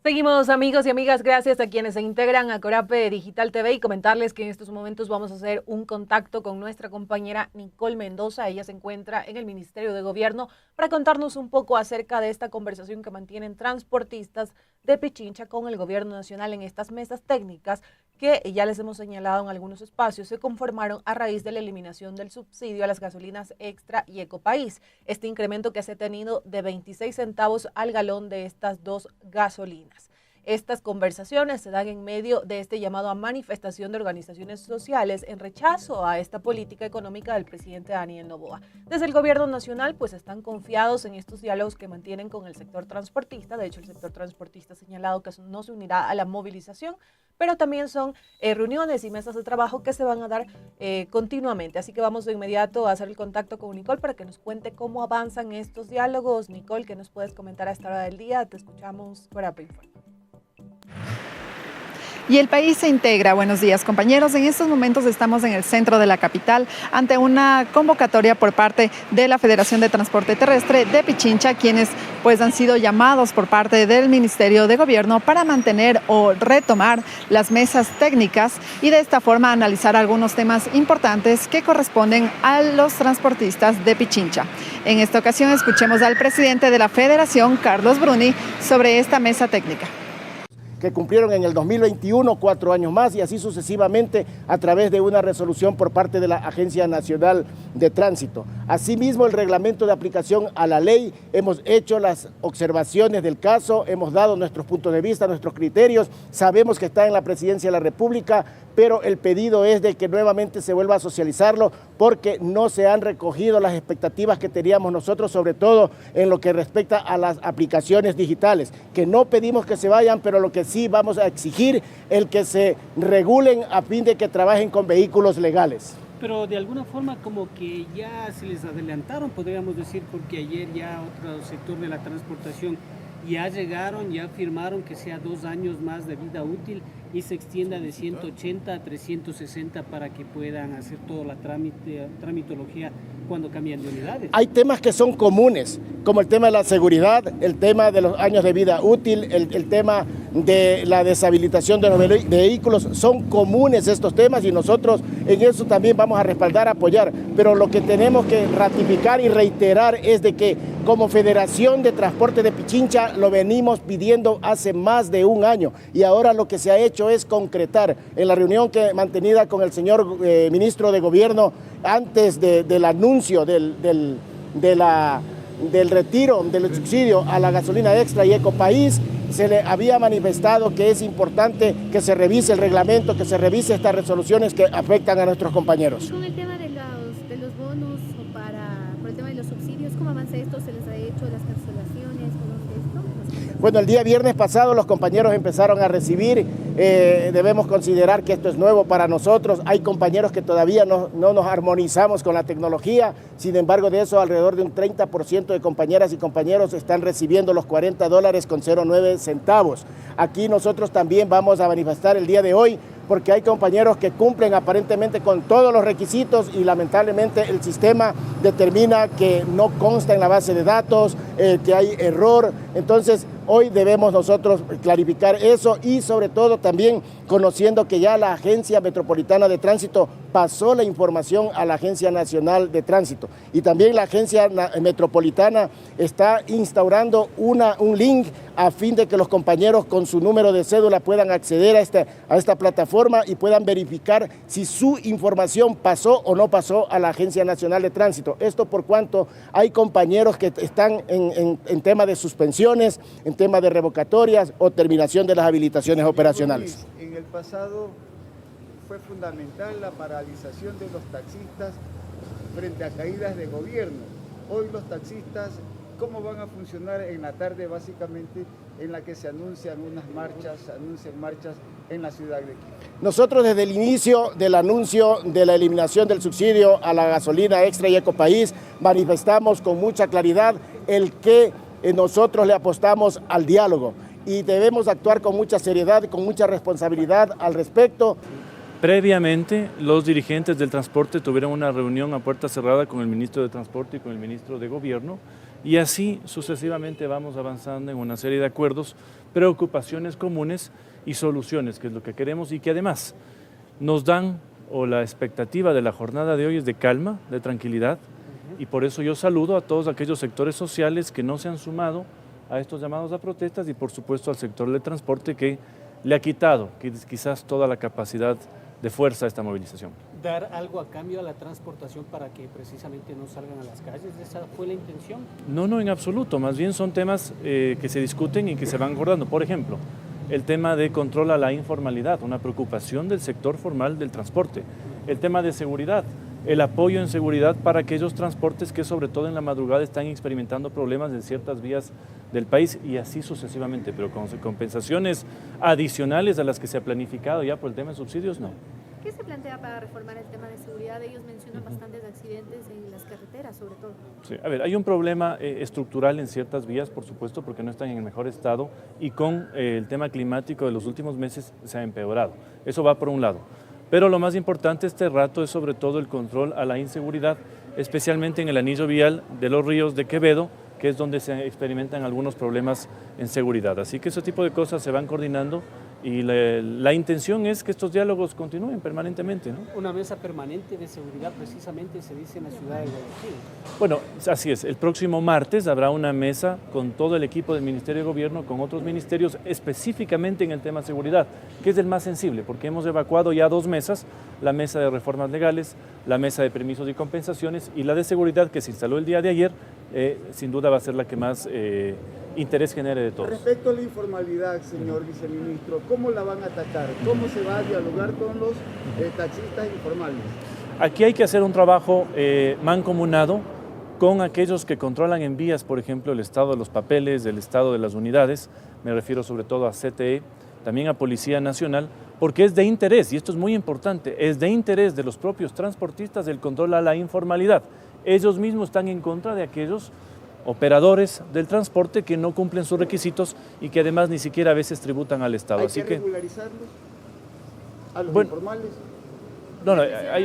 Seguimos, amigos y amigas, gracias a quienes se integran a Corape Digital TV y comentarles que en estos momentos vamos a hacer un contacto con nuestra compañera Nicole Mendoza. Ella se encuentra en el Ministerio de Gobierno para contarnos un poco acerca de esta conversación que mantienen transportistas de Pichincha con el Gobierno Nacional en estas mesas técnicas que ya les hemos señalado en algunos espacios, se conformaron a raíz de la eliminación del subsidio a las gasolinas Extra y Ecopaís. Este incremento que se ha tenido de 26 centavos al galón de estas dos gasolinas. Estas conversaciones se dan en medio de este llamado a manifestación de organizaciones sociales en rechazo a esta política económica del presidente Daniel Noboa. Desde el gobierno nacional pues están confiados en estos diálogos que mantienen con el sector transportista. De hecho, el sector transportista ha señalado que no se unirá a la movilización, pero también son reuniones y mesas de trabajo que se van a dar continuamente. Así que vamos de inmediato a hacer el contacto con Nicole para que nos cuente cómo avanzan estos diálogos. Nicole, ¿qué nos puedes comentar a esta hora del día? Te escuchamos por Informa. Y el país se integra. Buenos días, compañeros. En estos momentos estamos en el centro de la capital ante una convocatoria por parte de la Federación de Transporte Terrestre de Pichincha, quienes pues han sido llamados por parte del Ministerio de Gobierno para mantener o retomar las mesas técnicas y de esta forma analizar algunos temas importantes que corresponden a los transportistas de Pichincha. En esta ocasión escuchemos al presidente de la Federación, Carlos Bruni, sobre esta mesa técnica. Que cumplieron en el 2021 4 años más y así sucesivamente a través de una resolución por parte de la Agencia Nacional de Tránsito. Asimismo, el reglamento de aplicación a la ley, hemos hecho las observaciones del caso, hemos dado nuestros puntos de vista, nuestros criterios, sabemos que está en la Presidencia de la República, pero el pedido es de que nuevamente se vuelva a socializarlo porque no se han recogido las expectativas que teníamos nosotros, sobre todo en lo que respecta a las aplicaciones digitales, que no pedimos que se vayan, pero lo que sí vamos a exigir el que se regulen a fin de que trabajen con vehículos legales. Pero de alguna forma como que ya se les adelantaron, podríamos decir, porque ayer ya otro sector de la transportación ya llegaron, ya firmaron que sea 2 años más de vida útil y se extienda de 180 a 360 para que puedan hacer toda la tramitología cuando cambian de unidades. Hay temas que son comunes, como el tema de la seguridad, el tema de los años de vida útil, el tema de la deshabilitación de los vehículos. Son comunes estos temas y nosotros en eso también vamos a respaldar, apoyar. Pero lo que tenemos que ratificar y reiterar es de que como Federación de Transporte de Pichincha lo venimos pidiendo hace más de 1 año y ahora lo que se ha hecho es concretar en la reunión que mantenida con el señor ministro de Gobierno antes del anuncio del retiro del subsidio a la gasolina Extra y Ecopaís. Se le había manifestado que es importante que se revise el reglamento, que se revise estas resoluciones que afectan a nuestros compañeros. Con el tema de los bonos o por el tema de los subsidios, ¿cómo avanza esto? ¿Se les ha hecho las cancelaciones? Bueno, el día viernes pasado los compañeros empezaron a recibir, debemos considerar que esto es nuevo para nosotros, hay compañeros que todavía no nos armonizamos con la tecnología, sin embargo de eso alrededor de un 30% de compañeras y compañeros están recibiendo los $40.09. Aquí nosotros también vamos a manifestar el día de hoy porque hay compañeros que cumplen aparentemente con todos los requisitos y lamentablemente el sistema determina que no consta en la base de datos, que hay error. Entonces hoy debemos nosotros clarificar eso y sobre todo también conociendo que ya la Agencia Metropolitana de Tránsito pasó la información a la Agencia Nacional de Tránsito y también la Agencia Metropolitana está instaurando un link a fin de que los compañeros con su número de cédula puedan acceder a esta plataforma y puedan verificar si su información pasó o no pasó a la Agencia Nacional de Tránsito. Esto por cuanto hay compañeros que están en tema de suspensiones, en tema de revocatorias o terminación de las habilitaciones operacionales. En el pasado fue fundamental la paralización de los taxistas frente a caídas de gobierno. Hoy los taxistas, ¿cómo van a funcionar en la tarde básicamente en la que se anuncian marchas en la ciudad de Quito? Nosotros desde el inicio del anuncio de la eliminación del subsidio a la gasolina Extra y Ecopaís manifestamos con mucha claridad el que nosotros le apostamos al diálogo y debemos actuar con mucha seriedad y con mucha responsabilidad al respecto. Previamente, los dirigentes del transporte tuvieron una reunión a puerta cerrada con el ministro de Transporte y con el ministro de Gobierno y así sucesivamente vamos avanzando en una serie de acuerdos preocupaciones comunes y soluciones, que es lo que queremos y que además nos dan, o la expectativa de la jornada de hoy es de calma, de tranquilidad, y por eso yo saludo a todos aquellos sectores sociales que no se han sumado a estos llamados a protestas y por supuesto al sector del transporte que le ha quitado quizás toda la capacidad de fuerza a esta movilización. ¿Dar algo a cambio a la transportación para que precisamente no salgan a las calles? ¿Esa fue la intención? No, en absoluto, más bien son temas que se discuten y que se van acordando. Por ejemplo, el tema de control a la informalidad, una preocupación del sector formal del transporte. El tema de seguridad, el apoyo en seguridad para aquellos transportes que sobre todo en la madrugada están experimentando problemas en ciertas vías del país y así sucesivamente, pero con compensaciones adicionales a las que se ha planificado ya por el tema de subsidios, no. ¿Qué se plantea para reformar el tema de seguridad? Ellos mencionan bastantes accidentes en las carreteras, sobre todo. Sí, a ver, hay un problema estructural en ciertas vías, por supuesto, porque no están en el mejor estado y con el tema climático de los últimos meses se ha empeorado. Eso va por un lado. Pero lo más importante este rato es sobre todo el control a la inseguridad, especialmente en el anillo vial de los ríos de Quevedo, que es donde se experimentan algunos problemas en seguridad. Así que ese tipo de cosas se van coordinando y la intención es que estos diálogos continúen permanentemente, ¿no? Una mesa permanente de seguridad precisamente se dice en la ciudad de Guayaquil. Bueno, así es. El próximo martes habrá una mesa con todo el equipo del Ministerio de Gobierno, con otros ministerios, específicamente en el tema seguridad, que es el más sensible, porque hemos evacuado ya 2 mesas, la mesa de reformas legales, la mesa de permisos y compensaciones y la de seguridad que se instaló el día de ayer, sin duda va a ser la que más interés genere de todos. Respecto a la informalidad, señor viceministro, ¿cómo la van a atacar? ¿Cómo se va a dialogar con los taxistas informales? Aquí hay que hacer un trabajo mancomunado con aquellos que controlan en vías, por ejemplo, el estado de los papeles, el estado de las unidades, me refiero sobre todo a CTE, también a Policía Nacional, porque es de interés, y esto es muy importante, es de interés de los propios transportistas el control a la informalidad. Ellos mismos están en contra de aquellos operadores del transporte que no cumplen sus requisitos y que además ni siquiera a veces tributan al Estado. ¿Hay Así que regularizarlos a los informales? No,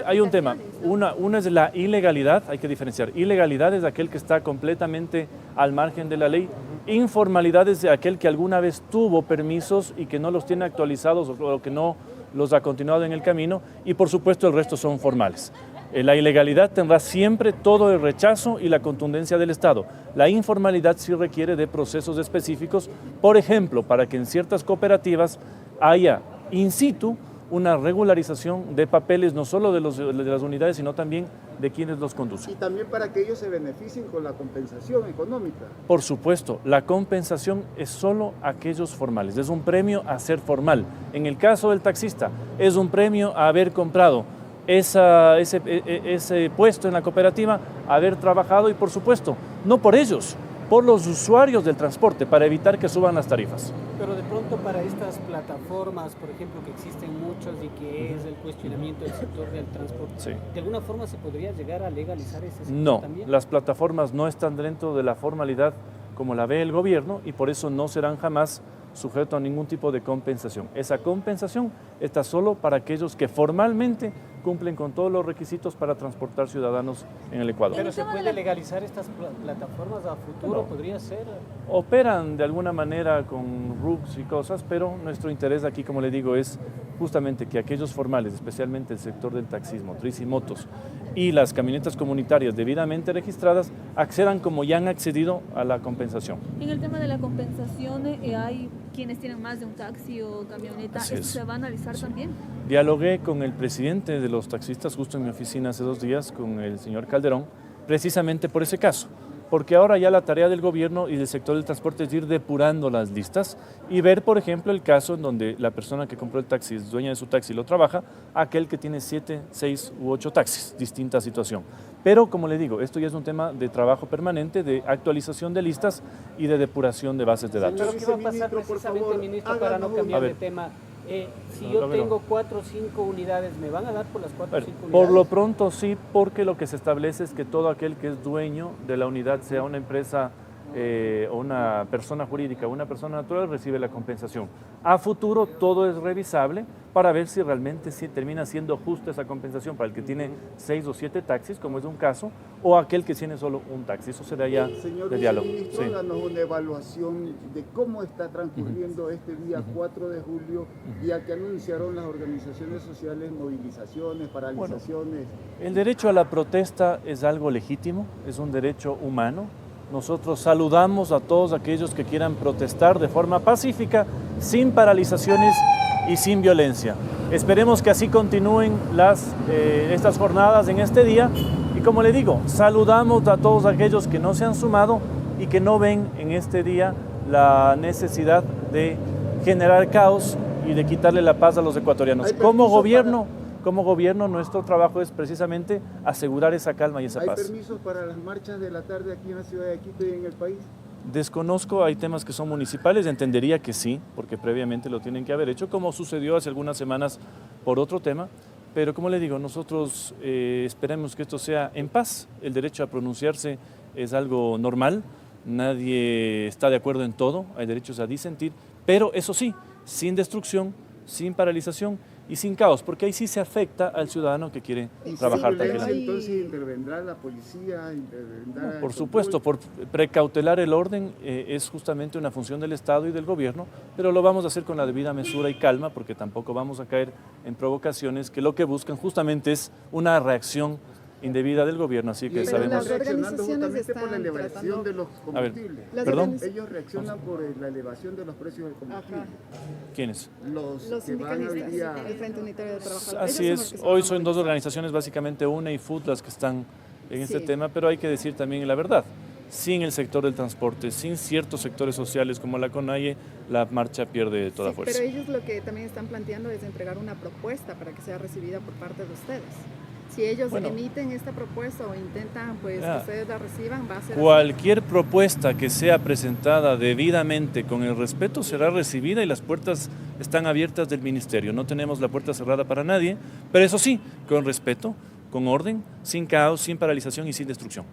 hay un tema. Una es la ilegalidad, hay que diferenciar. Ilegalidad es aquel que está completamente al margen de la ley. Informalidad es aquel que alguna vez tuvo permisos y que no los tiene actualizados o que no los ha continuado en el camino. Y por supuesto el resto son formales. La ilegalidad tendrá siempre todo el rechazo y la contundencia del Estado. La informalidad sí requiere de procesos específicos, por ejemplo, para que en ciertas cooperativas haya in situ una regularización de papeles, no solo de las unidades, sino también de quienes los conducen. Y también para que ellos se beneficien con la compensación económica. Por supuesto, la compensación es solo a aquellos formales, es un premio a ser formal. En el caso del taxista, es un premio a haber comprado ese puesto en la cooperativa, haber trabajado y por supuesto, no por ellos, por los usuarios del transporte, para evitar que suban las tarifas. Pero de pronto para estas plataformas, por ejemplo, que existen muchas y que es el cuestionamiento del sector del transporte, Sí. ¿de alguna forma se podría llegar a legalizar ese sector No, también? las plataformas no están dentro de la formalidad como la ve el gobierno y por eso no serán jamás sujetos a ningún tipo de compensación. Esa compensación está solo para aquellos que formalmente cumplen con todos los requisitos para transportar ciudadanos en el Ecuador. Pero ¿se puede legalizar estas plataformas a futuro? No. ¿Podría ser? Operan de alguna manera con RUCs y cosas, pero nuestro interés aquí, como le digo, es justamente que aquellos formales, especialmente el sector del taxismo, tricimotos y las camionetas comunitarias debidamente registradas, accedan como ya han accedido a la compensación. En el tema de la compensación, hay quienes tienen más de un taxi o camioneta, Así ¿esto es. se va a analizar también? Dialogué con el presidente de los taxistas justo en mi oficina hace 2 días, con el señor Calderón, precisamente por ese caso, porque ahora ya la tarea del gobierno y del sector del transporte es ir depurando las listas y ver, por ejemplo, el caso en donde la persona que compró el taxi es dueña de su taxi y lo trabaja, aquel que tiene 7, 6 u 8 taxis, distinta situación. Pero, como le digo, esto ya es un tema de trabajo permanente, de actualización de listas y de depuración de bases de datos. Pero ¿qué va a pasar Viceministro, por precisamente, favor, ministro, para no háganos cambiar A ver. de tema? Si No, yo no, no. tengo 4 o 5 unidades, ¿me van a dar por las 4 o 5 unidades? Por lo pronto sí, porque lo que se establece es que todo aquel que es dueño de la unidad, sea una empresa o una persona jurídica o una persona natural recibe la compensación. A futuro todo es revisable para ver si realmente termina siendo justa esa compensación para el que tiene 6 o 7 taxis, como es un caso, o aquel que tiene solo un taxi. Eso será ya de diálogo. Ministro, Sí. danos una evaluación de cómo está transcurriendo este día 4 de julio, día que anunciaron las organizaciones sociales movilizaciones, paralizaciones. El derecho a la protesta es algo legítimo, es un derecho humano. Nosotros saludamos a todos aquellos que quieran protestar de forma pacífica, sin paralizaciones y sin violencia. Esperemos que así continúen estas jornadas en este día y, como le digo, saludamos a todos aquellos que no se han sumado y que no ven en este día la necesidad de generar caos y de quitarle la paz a los ecuatorianos. Como gobierno, nuestro trabajo es precisamente asegurar esa calma y esa paz. ¿Hay permisos para las marchas de la tarde aquí en la ciudad de Quito y en el país? Desconozco, hay temas que son municipales, entendería que sí, porque previamente lo tienen que haber hecho, como sucedió hace algunas semanas por otro tema, pero como le digo, nosotros esperemos que esto sea en paz. El derecho a pronunciarse es algo normal, nadie está de acuerdo en todo, hay derechos a disentir, pero eso sí, sin destrucción, sin paralización y sin caos, porque ahí sí se afecta al ciudadano que quiere trabajar tranquilamente. Entonces intervendrá la policía, intervendrá... Por supuesto, por precautelar el orden es justamente una función del Estado y del gobierno, pero lo vamos a hacer con la debida mesura y calma, porque tampoco vamos a caer en provocaciones que lo que buscan justamente es una reacción indebida del gobierno, así que sabemos... Ellos reaccionando justamente por la elevación de los combustibles. ¿Perdón? Ellos reaccionan por la elevación de los precios del combustible. ¿Quiénes? Los que van hoy día... el Frente Unitario de Trabajadores. Así es, hoy son dos organizaciones, básicamente UNE y FUT, las que están en este tema, pero hay que decir también la verdad. Sin el sector del transporte, sin ciertos sectores sociales como la CONAIE, la marcha pierde toda fuerza. Pero ellos lo que también están planteando es entregar una propuesta para que sea recibida por parte de ustedes. Si ellos emiten esta propuesta o intentan que ustedes la reciban, va a ser... Cualquier propuesta que sea presentada debidamente con el respeto será recibida y las puertas están abiertas del Ministerio. No tenemos la puerta cerrada para nadie, pero eso sí, con respeto, con orden, sin caos, sin paralización y sin destrucción.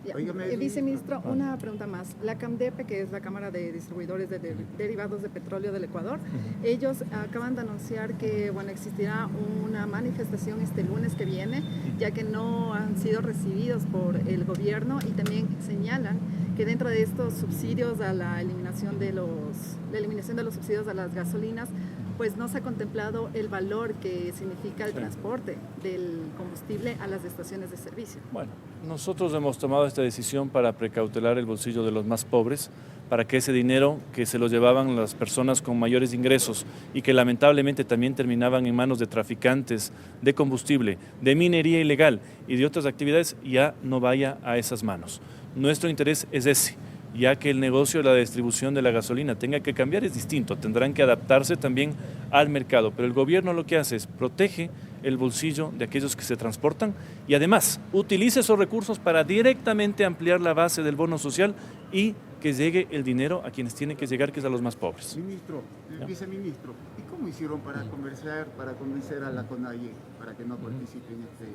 Viceministro, una pregunta más. La CAMDEPE, que es la Cámara de Distribuidores de Derivados de Petróleo del Ecuador, ellos acaban de anunciar que existirá una manifestación este lunes que viene, ya que no han sido recibidos por el gobierno, y también señalan que dentro de estos subsidios a la eliminación de los subsidios a las gasolinas, pues no se ha contemplado el valor que significa el transporte del combustible a las estaciones de servicio. Bueno, nosotros hemos tomado esta decisión para precautelar el bolsillo de los más pobres, para que ese dinero que se lo llevaban las personas con mayores ingresos y que lamentablemente también terminaban en manos de traficantes de combustible, de minería ilegal y de otras actividades, ya no vaya a esas manos. Nuestro interés es ese. Ya que el negocio de la distribución de la gasolina tenga que cambiar, es distinto, tendrán que adaptarse también al mercado, pero el gobierno lo que hace es protege el bolsillo de aquellos que se transportan y además utiliza esos recursos para directamente ampliar la base del bono social y que llegue el dinero a quienes tienen que llegar, que es a los más pobres. Ministro, viceministro, ¿y cómo hicieron para convencer a la CONAIE para que no participe en este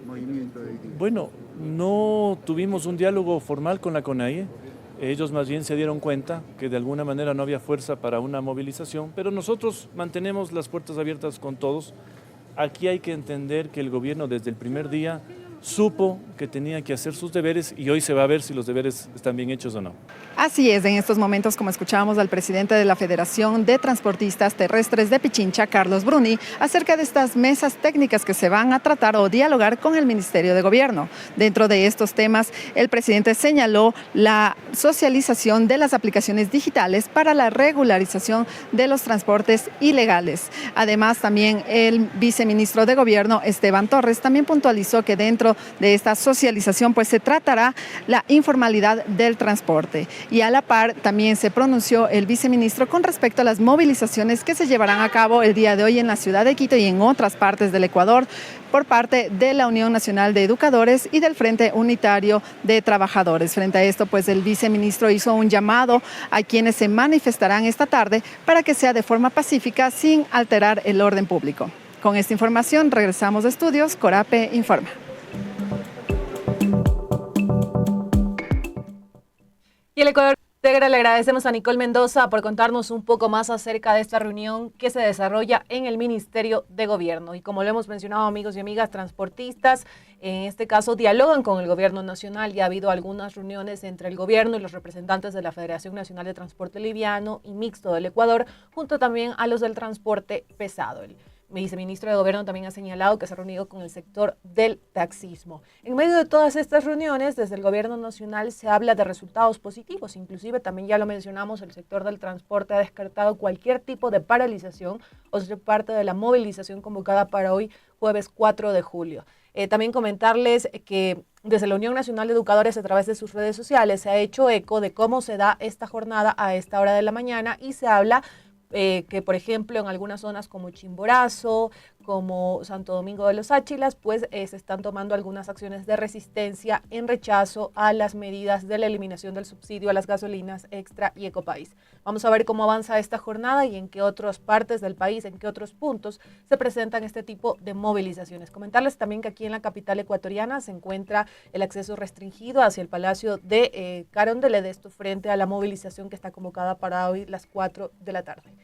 movimiento de hoy día? Bueno, no tuvimos un diálogo formal con la CONAIE. Ellos más bien se dieron cuenta que de alguna manera no había fuerza para una movilización, pero nosotros mantenemos las puertas abiertas con todos. Aquí hay que entender que el gobierno desde el primer día supo que tenía que hacer sus deberes y hoy se va a ver si los deberes están bien hechos o no. Así es, en estos momentos, como escuchábamos al presidente de la Federación de Transportistas Terrestres de Pichincha, Carlos Bruni, acerca de estas mesas técnicas que se van a tratar o dialogar con el Ministerio de Gobierno. Dentro de estos temas, el presidente señaló la socialización de las aplicaciones digitales para la regularización de los transportes ilegales. Además, también el viceministro de Gobierno, Esteban Torres, también puntualizó que dentro de esta socialización pues se tratará la informalidad del transporte. Y a la par también se pronunció el viceministro con respecto a las movilizaciones que se llevarán a cabo el día de hoy en la ciudad de Quito y en otras partes del Ecuador por parte de la Unión Nacional de Educadores y del Frente Unitario de Trabajadores. Frente a esto, pues el viceministro hizo un llamado a quienes se manifestarán esta tarde para que sea de forma pacífica sin alterar el orden público. Con esta información regresamos de estudios. Corape informa. Y el Ecuador Tegra, le agradecemos a Nicole Mendoza por contarnos un poco más acerca de esta reunión que se desarrolla en el Ministerio de Gobierno. Y como lo hemos mencionado, amigos y amigas, transportistas, en este caso dialogan con el Gobierno Nacional. Ya ha habido algunas reuniones entre el Gobierno y los representantes de la Federación Nacional de Transporte Liviano y Mixto del Ecuador, junto también a los del transporte pesado. El viceministro de Gobierno también ha señalado que se ha reunido con el sector del taxismo. En medio de todas estas reuniones, desde el Gobierno Nacional se habla de resultados positivos. Inclusive, también ya lo mencionamos, el sector del transporte ha descartado cualquier tipo de paralización o ser parte de la movilización convocada para hoy, jueves 4 de julio. También comentarles que desde la Unión Nacional de Educadores, a través de sus redes sociales, se ha hecho eco de cómo se da esta jornada a esta hora de la mañana y se habla que, por ejemplo, en algunas zonas como Chimborazo, como Santo Domingo de los Áchilas, pues se están tomando algunas acciones de resistencia en rechazo a las medidas de la eliminación del subsidio a las gasolinas Extra y Ecopaís. Vamos a ver cómo avanza esta jornada y en qué otras partes del país, en qué otros puntos se presentan este tipo de movilizaciones. Comentarles también que aquí en la capital ecuatoriana se encuentra el acceso restringido hacia el Palacio de Carondelet, esto frente a la movilización que está convocada para hoy las 4 de la tarde.